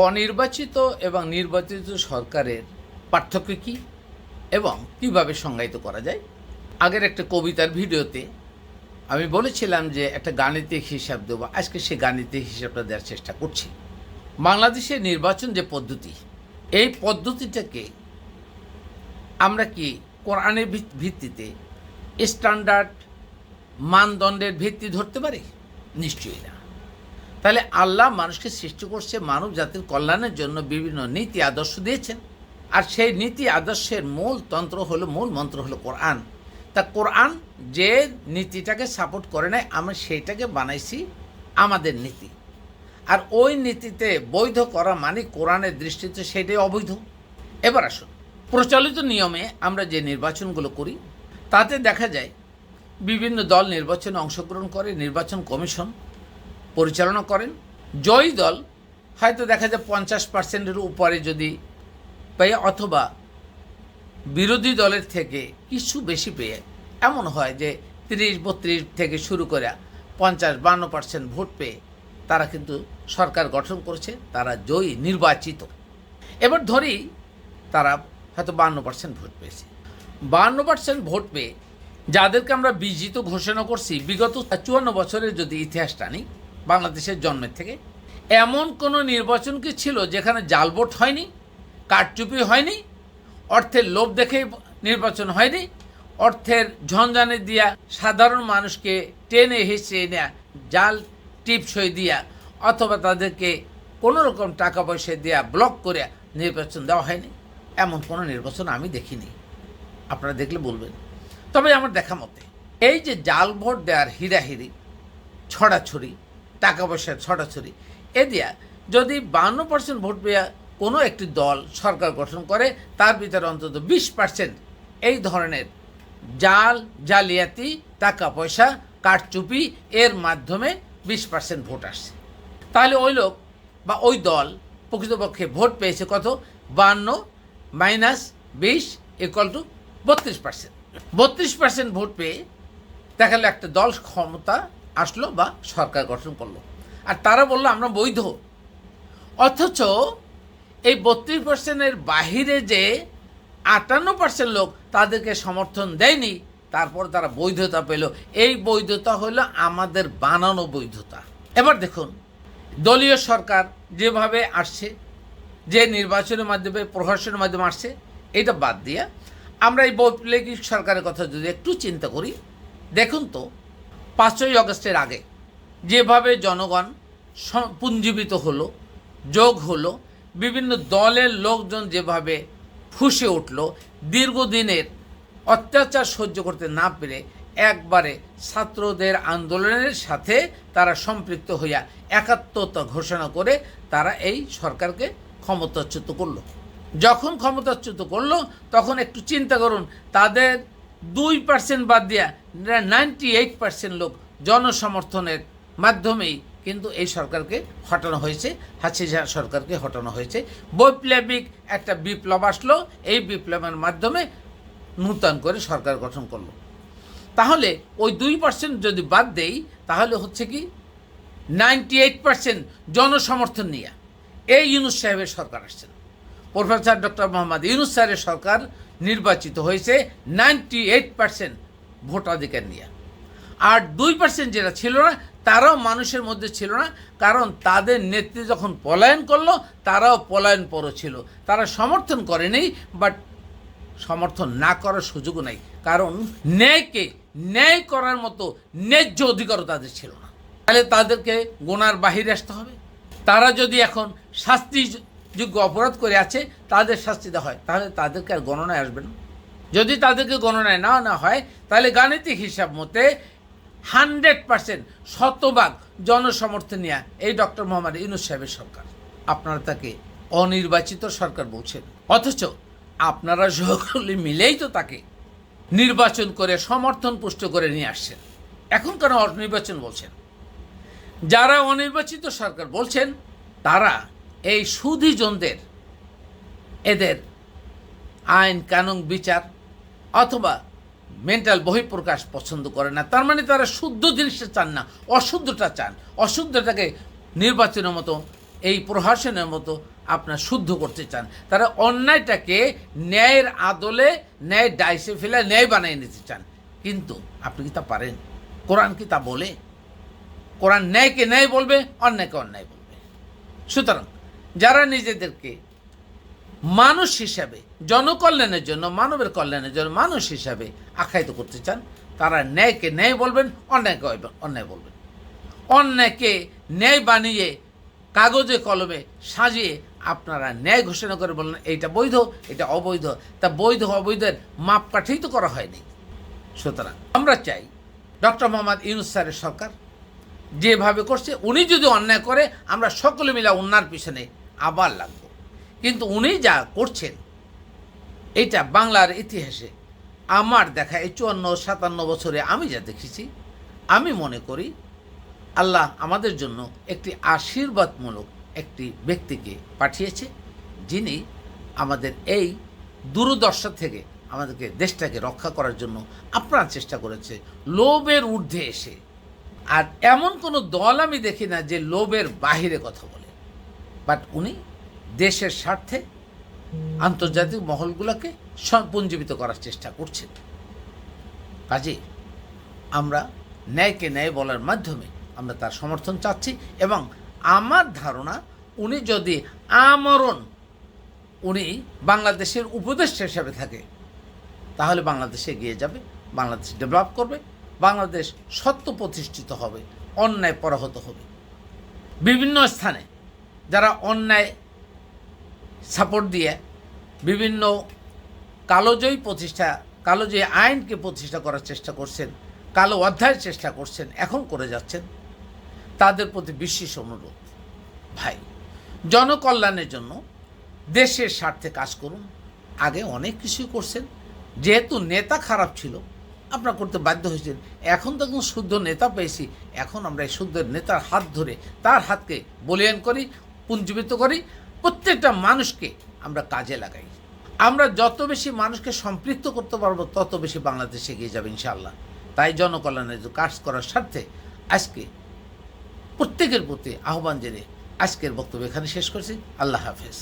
অনির্বাচিত এবং নির্বাচিত সরকারের পার্থক্য কী এবং কীভাবে সংজ্ঞায়িত করা যায়। আগের একটা কবিতার ভিডিওতে আমি বলেছিলাম যে একটা গাণিতিক হিসাব দেবো। আজকে সে গাণিতিক হিসাবটা দেওয়ার চেষ্টা করছি। বাংলাদেশের নির্বাচন যে পদ্ধতি, এই পদ্ধতিটাকে আমরা কি কোরআনের ভিত্তিতে স্ট্যান্ডার্ড মানদণ্ডের ভিত্তি ধরতে পারি? নিশ্চয়ই না। তাহলে আল্লাহ মানুষকে সৃষ্টি করছে মানব জাতির কল্যাণের জন্য, বিভিন্ন নীতি আদর্শ দিয়েছেন। আর সেই নীতি আদর্শের মূল মন্ত্র হলো কোরআন। তা কোরআন যে নীতিটাকে সাপোর্ট করে নেয়, আমরা সেইটাকে বানাইছি আমাদের নীতি। আর ওই নীতিতে বৈধ করা মানে কোরআনের দৃষ্টিতে সেটাই অবৈধ। এবার আসুন, প্রচলিত নিয়মে আমরা যে নির্বাচনগুলো করি তাতে দেখা যায় বিভিন্ন দল নির্বাচনে অংশগ্রহণ করে, নির্বাচন কমিশন পরিচালনা করেন। জয়ী দল হয়তো দেখা যায় 50%-এর উপরে যদি পেয়ে, অথবা বিরোধী দলের থেকে কিছু বেশি পেয়ে, এমন হয় যে 30-32 থেকে শুরু করে 50-52% ভোট পেয়ে তারা কিন্তু সরকার গঠন করেছে, তারা জয়ী, নির্বাচিত। এবার ধরি তারা হয়তো 52% ভোট পেয়েছে। 52% ভোট পেয়ে যাদেরকে আমরা বিজিত ঘোষণা করছি, বিগত 54 বছরের যদি ইতিহাস টানি বাংলাদেশের জন্মের থেকে, এমন কোনো নির্বাচন কি ছিল যেখানে জাল ভোট হয়নি, কারচুপি হয়নি, অর্থের লোভ দেখে নির্বাচন হয়নি, অর্থের ঝঞ্ঝানে দিয়া সাধারণ মানুষকে টেনে হেঁচড়ে নেয়া, জাল টিপসই দিয়া অথবা তাদেরকে কোনো রকম টাকা পয়সা দেওয়া, ব্লক করে নির্বাচন দেওয়া হয়নি? এমন কোনো নির্বাচন আমি দেখিনি। আপনারা দেখলে বলবেন। তবে আমার দেখা মতে এই যে জাল ভোট দেওয়ার হিরাহিরি, ছড়াছড়ি, টাকা পয়সার ছড়াছড়ি, এ দিয়া যদি 52% ভোট পেয়ে কোনো একটি দল সরকার গঠন করে, তার ভিতরে অন্তত 20% এই ধরনের জালিয়াতি, টাকা পয়সা, কারচুপি এর মাধ্যমে 20% ভোট আসছে। তাহলে ওই লোক বা ওই দল প্রকৃতপক্ষে ভোট পেয়েছে কত? 52 - 20 = 32%। 32% ভোট পেয়ে দেখালো একটা দল ক্ষমতা আসলো বা সরকার গঠন করলো, আর তারা বললো আমরা বৈধ। অথচ এই 32%-এর বাহিরে যে 58% লোক তাদেরকে সমর্থন দেয়নি, তারপর তারা বৈধতা পেল। এই বৈধতা হলো আমাদের বানানো বৈধতা। এবার দেখুন, দলীয় সরকার যেভাবে আসছে, যে নির্বাচনের মাধ্যমে, প্রহসনের মাধ্যমে আসছে, এটা বাদ দিয়ে আমরা এই বৈপ্লবিক সরকারের কথা যদি একটু চিন্তা করি, দেখুন তো 5ই আগস্টের আগে যেভাবে জনগণ পুঞ্জীবিত হলো, যোগ হলো, বিভিন্ন দলের লোকজন যেভাবে ফুঁসে উঠল, দীর্ঘদিনের অত্যাচার সহ্য করতে না পেরে একবারে ছাত্রদের আন্দোলনের সাথে তারা সম্পৃক্ত হইয়া একাত্মতা ঘোষণা করে তারা এই সরকারকে ক্ষমতাচ্যুত করলো। যখন ক্ষমতাচ্যুত করলো, তখন একটু চিন্তা করুন, তাদের 2% বাদ দিয়া 98% লোক জনসমর্থনের মাধ্যমেই কিন্তু এই সরকারকে হটানো হয়েছে, হাসিনা সরকারকে হটানো হয়েছে। বৈপ্লবিক একটা বিপ্লব আসলো, এই বিপ্লবের মাধ্যমে নূতন করে সরকার গঠন করলো। তাহলে ওই 2% যদি বাদ দেই, তাহলে হচ্ছে কি 98% জনসমর্থন নিয়ে এই ইউনূস সাহেবের সরকার আসছেন। প্রফেসর ডক্টর মোহাম্মদ ইউনূস সাহেবের সরকার নির্বাচিত হয়েছে 98% ভোটাধিকার নিয়ে। আর 2% যেটা ছিল না, তারাও মানুষের মধ্যে ছিল না, কারণ তাদের নেত্রী যখন পলায়ন করলো, তারাও পলায়ন পরও ছিল। তারা সমর্থন করেনি, বাট সমর্থন না করার সুযোগও নাই, কারণ ন্যায়কে ন্যায় করার মতো ন্যায্য অধিকারও তাদের ছিল না। তাহলে তাদেরকে গোনার বাহিরে আসতে হবে। তারা যদি এখন শাস্তিযোগ্য অপরাধ করে আছে, তাদের শাস্তি দেওয়া হয়, তাহলে তাদেরকে আর গণনায় আসবে না। যদি তাদেরকে গণনায় না হয়, তাহলে গাণিতিক হিসাব মতে 100% শতভাগ জনসমর্থন নিয়ে এই ডক্টর মোহাম্মদ ইউনূস সাহেবের সরকার। আপনারা তাকে অনির্বাচিত সরকার বলছেন, অথচ আপনারা সকলে মিলেই তো তাকে নির্বাচন করে সমর্থন পুষ্ট করে নিয়ে আসছেন। এখন কেন অনির্বাচন বলছেন? যারা অনির্বাচিত সরকার বলছেন, তারা এই সুধীজনদের এদের আইন কানুন বিচার অথবা মেন্টাল বহিঃপ্রকাশ পছন্দ করে না। তার মানে তারা শুদ্ধ জিনিসটা চান না, অশুদ্ধটা চান। অশুদ্ধটাকে নির্বাচনের মতো এই প্রহসনের মতো আপনার শুদ্ধ করতে চান। তারা অন্যায়টাকে ন্যায়ের আদলে ন্যায় ডাইসে ফেলে ন্যায় বানিয়ে নিতে চান, কিন্তু আপনি কি তা পারেন? কোরআন কি তা বলে? কোরআন ন্যায়কে ন্যায় বলবে, অন্যায়কে অন্যায় বলবে। সুতরাং যারা নিজেদেরকে মানুষ হিসাবে, জনকল্যাণের জন্য, মানবের কল্যাণের জন্য মানুষ হিসাবে আখ্যায়িত করতে চান, তারা ন্যায়কে ন্যায় বলবেন, অন্যায়কে অন্যায় বলবেন। অন্যায়কে ন্যায় বানিয়ে কাগজে কলমে সাজিয়ে আপনারা ন্যায় ঘোষণা করে বললেন এইটা বৈধ, এটা অবৈধ। তা বৈধ অবৈধের মাপকাঠিই তো করা হয়নি। সুতরাং আমরা চাই ডক্টর মোহাম্মদ ইউনূস স্যারের সরকার যেভাবে করছে, উনি যদি অন্যায় করে আমরা সকলে মিলে অন্যার পিছনে আবার লাগব। কিন্তু উনি যা করছেন এটা বাংলার ইতিহাসে আমার দেখা এই 54-57 বছরে আমি যা দেখেছি, আমি মনে করি আল্লাহ আমাদের জন্য একটি আশীর্বাদমূলক একটি ব্যক্তিকে পাঠিয়েছে, যিনি আমাদের এই দুর্দশা থেকে আমাদেরকে দেশটাকে রক্ষা করার জন্য আপ্রাণ চেষ্টা করেছে, লোভের ঊর্ধ্বে এসে। আর এমন কোনো দল আমি দেখি না যে লোভের বাহিরে কথা বলে, বাট উনি দেশের স্বার্থে আন্তর্জাতিক মহলগুলোকে পুঞ্জীবিত করার চেষ্টা করছেন। কাজে আমরা ন্যায়কে ন্যায় বলার মাধ্যমে আমরা তার সমর্থন চাচ্ছি, এবং আমার ধারণা উনি যদি আমরণ উনি বাংলাদেশের উপদেষ্টা হিসাবে থাকে, তাহলে বাংলাদেশে এগিয়ে যাবে, বাংলাদেশ ডেভেলপ করবে, বাংলাদেশ সত্য প্রতিষ্ঠিত হবে, অন্যায় পরাহত হবে। বিভিন্ন স্থানে যারা অন্যায় সাপোর্ট দিয়ে বিভিন্ন কালোজয়ী আইনকে প্রতিষ্ঠা করার চেষ্টা করছেন, কালো অধ্যায়ের চেষ্টা করছেন, এখন করে যাচ্ছেন, তাদের প্রতি বিশেষ অনুরোধ, ভাই জনকল্যাণের জন্য দেশের স্বার্থে কাজ করুন। আগে অনেক কিছুই করছেন, যেহেতু নেতা খারাপ ছিল আপনারা করতে বাধ্য হয়েছেন। এখন তো কোনো শুদ্ধ নেতা পেয়েছি, এখন আমরা এই শুদ্ধ নেতার হাত ধরে তার হাতকে বলিয়ান করি, পুঞ্জীবিত করি, প্রত্যেকটা মানুষকে আমরা কাজে লাগাই। আমরা যত বেশি মানুষকে সম্পৃক্ত করতে পারবো তত বেশি বাংলাদেশ এগিয়ে যাবে ইনশাআল্লাহ। তাই জনকল্যাণের কাজ করার স্বার্থে আজকে প্রত্যেকের প্রতি আহ্বান জেনে আজকের বক্তব্য এখানে শেষ করছি। আল্লাহ হাফেজ।